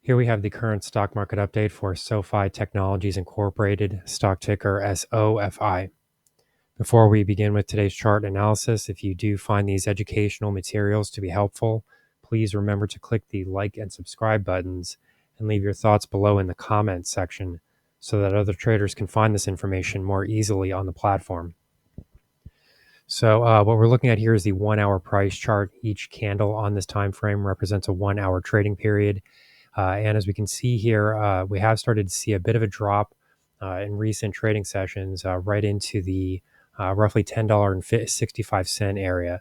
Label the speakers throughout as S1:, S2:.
S1: Here we have the current stock market update for SOFI Technologies Incorporated, stock ticker SOFI. Before we begin with today's chart analysis, if you do find these educational materials to be helpful, please remember to click the like and subscribe buttons and leave your thoughts below in the comments section so that other traders can find this information more easily on the platform. So what we're looking at here is the 1 hour price chart. Each candle on this time frame represents a 1 hour trading period. And as we can see here, we have started to see a bit of a drop in recent trading sessions right into the roughly $10.65 area.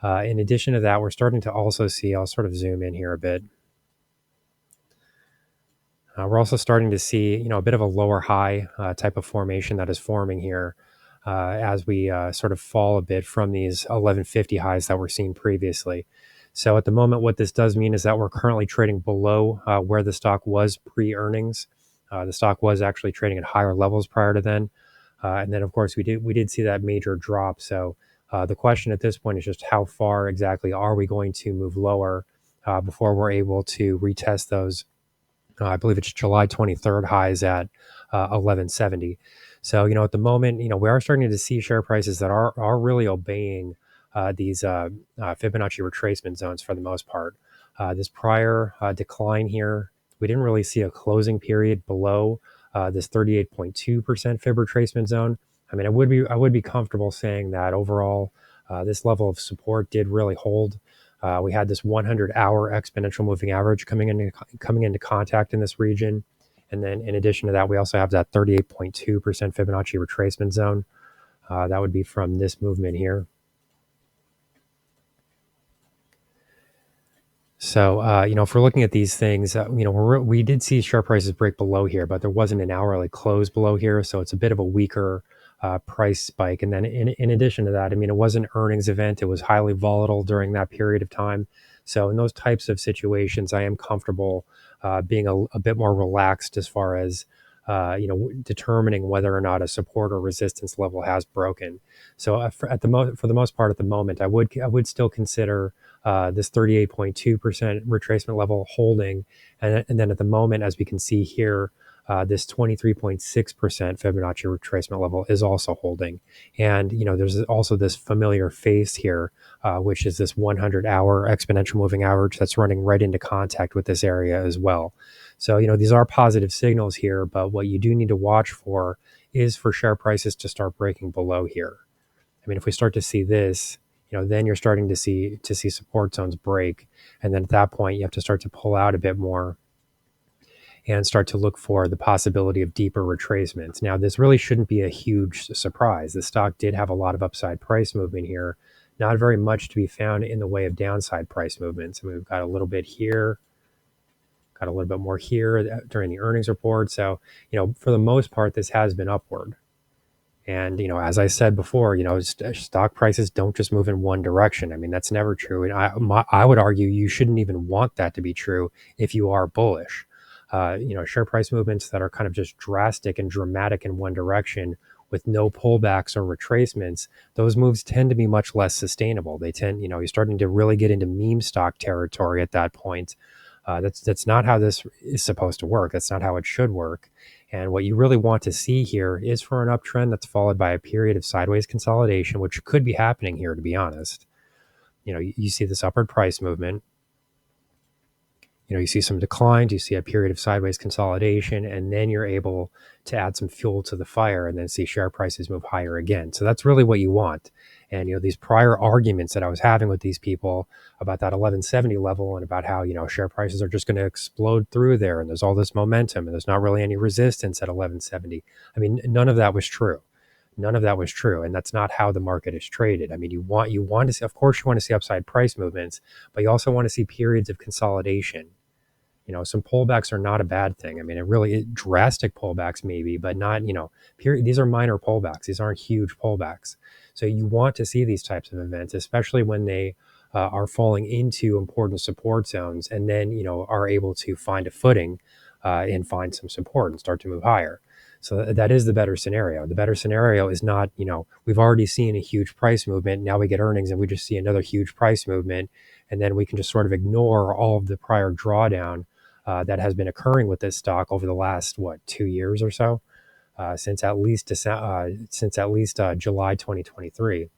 S1: In addition to that, we're starting to also see, I'll sort of zoom in here a bit. We're also starting to see, a bit of a lower high type of formation that is forming here as we sort of fall a bit from these 1150 highs that we're seeing previously. So at the moment, what this does mean is that we're currently trading below where the stock was pre-earnings. The stock was actually trading at higher levels prior to then. And then, of course, we did see that major drop. So the question at this point is just how far exactly are we going to move lower before we're able to retest those I believe it's July 23rd highs at 1170. So, at the moment, we are starting to see share prices that are really obeying these Fibonacci retracement zones for the most part. This prior decline here, we didn't really see a closing period below this 38.2% Fib retracement zone. I mean, I would be comfortable saying that overall, this level of support did really hold. We had this 100-hour exponential moving average coming into contact in this region. And then in addition to that, we also have that 38.2% Fibonacci retracement zone. That would be from this movement here. So, if we're looking at these things, we did see share prices break below here, but there wasn't an hourly close below here. So it's a bit of a weaker price spike. And then in addition to that, it was an earnings event. It was highly volatile during that period of time. So in those types of situations, I am comfortable being a bit more relaxed as far as determining whether or not a support or resistance level has broken. So for the most part, at the moment, I would still consider this 38.2% retracement level holding, and then at the moment, as we can see here, this 23.6% Fibonacci retracement level is also holding. And, there's also this familiar face here, which is this 100-hour exponential moving average that's running right into contact with this area as well. So, these are positive signals here, but what you do need to watch for is for share prices to start breaking below here. If we start to see this, then you're starting to see support zones break. And then at that point, you have to start to pull out a bit more and start to look for the possibility of deeper retracements. Now, this really shouldn't be a huge surprise. The stock did have a lot of upside price movement here, not very much to be found in the way of downside price movements. We've got a little bit here, got a little bit more here during the earnings report. So, for the most part, this has been upward. And, as I said before, stock prices don't just move in one direction. That's never true. And I would argue you shouldn't even want that to be true if you are bullish. Share price movements that are kind of just drastic and dramatic in one direction with no pullbacks or retracements, those moves tend to be much less sustainable. They tend, you're starting to really get into meme stock territory at that point. That's not how this is supposed to work. That's not how it should work. And what you really want to see here is for an uptrend that's followed by a period of sideways consolidation, which could be happening here, to be honest. You see this upward price movement. You see some declines, you see a period of sideways consolidation, and then you're able to add some fuel to the fire and then see share prices move higher again. So that's really what you want. And, these prior arguments that I was having with these people about that 1170 level and about how, share prices are just going to explode through there and there's all this momentum and there's not really any resistance at 1170. None of that was true. None of that was true. And that's not how the market is traded. You want to see, of course, you want to see upside price movements, but you also want to see periods of consolidation. Some pullbacks are not a bad thing. Drastic pullbacks maybe, but not, these are minor pullbacks. These aren't huge pullbacks. So you want to see these types of events, especially when they are falling into important support zones and then, are able to find a footing and find some support and start to move higher. So that is the better scenario. The better scenario is not, we've already seen a huge price movement. Now we get earnings and we just see another huge price movement. And then we can just sort of ignore all of the prior drawdown that has been occurring with this stock over the last 2 years or so, since at least July 2023.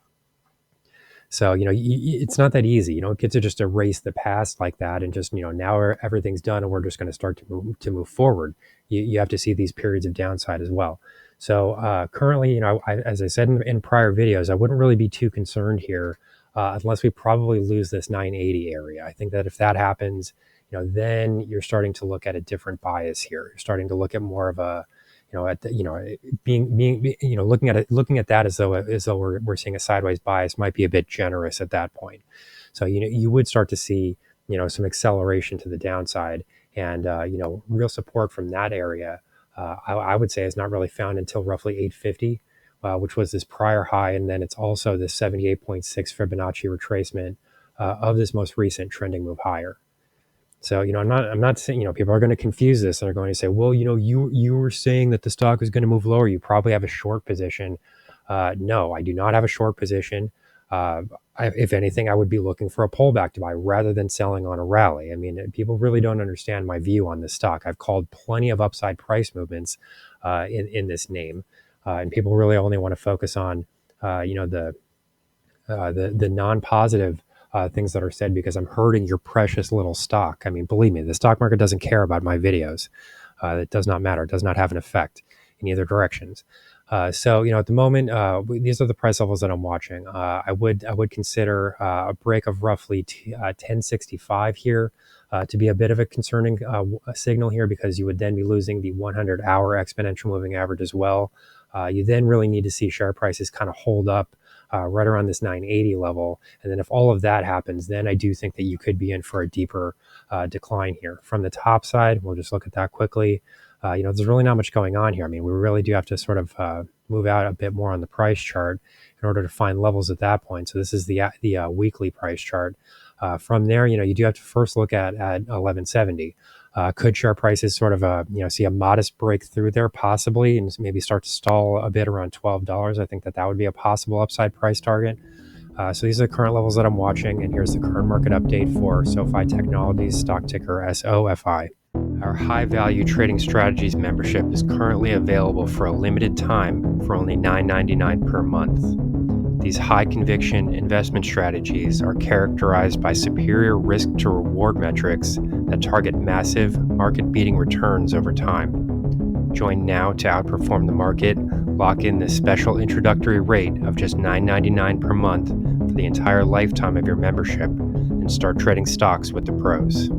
S1: So, it's not that easy. You don't get to just erase the past like that and just, now everything's done and we're just going to start to move forward. You have to see these periods of downside as well. So, currently, as I said in prior videos, I wouldn't really be too concerned here, unless we probably lose this 980 area. I think that if that happens, then you're starting to look at a different bias here. You're starting to look at more of a, at the, looking at that as though we're seeing a sideways bias might be a bit generous at that point. So, you would start to see, some acceleration to the downside, and, real support from that area. I would say is not really found until roughly 850, which was this prior high. And then it's also the 78.6 Fibonacci retracement, of this most recent trending move higher. So, I'm not saying, people are going to confuse this and are going to say, well, you were saying that the stock was going to move lower. You probably have a short position. No, I do not have a short position. If anything, I would be looking for a pullback to buy rather than selling on a rally. I mean, people really don't understand my view on this stock. I've called plenty of upside price movements, in this name. And people really only want to focus on, the non-positive, things that are said because I'm hurting your precious little stock. I mean, believe me, the stock market doesn't care about my videos. It does not matter. It does not have an effect in either directions. So, at the moment, these are the price levels that I'm watching. I would consider, a break of roughly 1065 here, to be a bit of a concerning, signal here, because you would then be losing the 100-hour exponential moving average as well. You then really need to see share prices kind of hold up, right around this 980 level. And then if all of that happens, then I do think that you could be in for a deeper, decline here. From the top side, we'll just look at that quickly. There's really not much going on here. I mean, we really do have to sort of, move out a bit more on the price chart in order to find levels at that point. So this is the weekly price chart. From there, you do have to first look at 1170. Could share prices sort of, see a modest breakthrough there possibly, and maybe start to stall a bit around $12? I think that would be a possible upside price target. So these are the current levels that I'm watching, and here's the current market update for SOFI Technologies, stock ticker SOFI. Our high value trading strategies membership is currently available for a limited time for only $9.99 per month. These high conviction investment strategies are characterized by superior risk to reward metrics that target massive market beating returns over time. Join now to outperform the market. Lock in this special introductory rate of just $9.99 per month for the entire lifetime of your membership, and start trading stocks with the pros.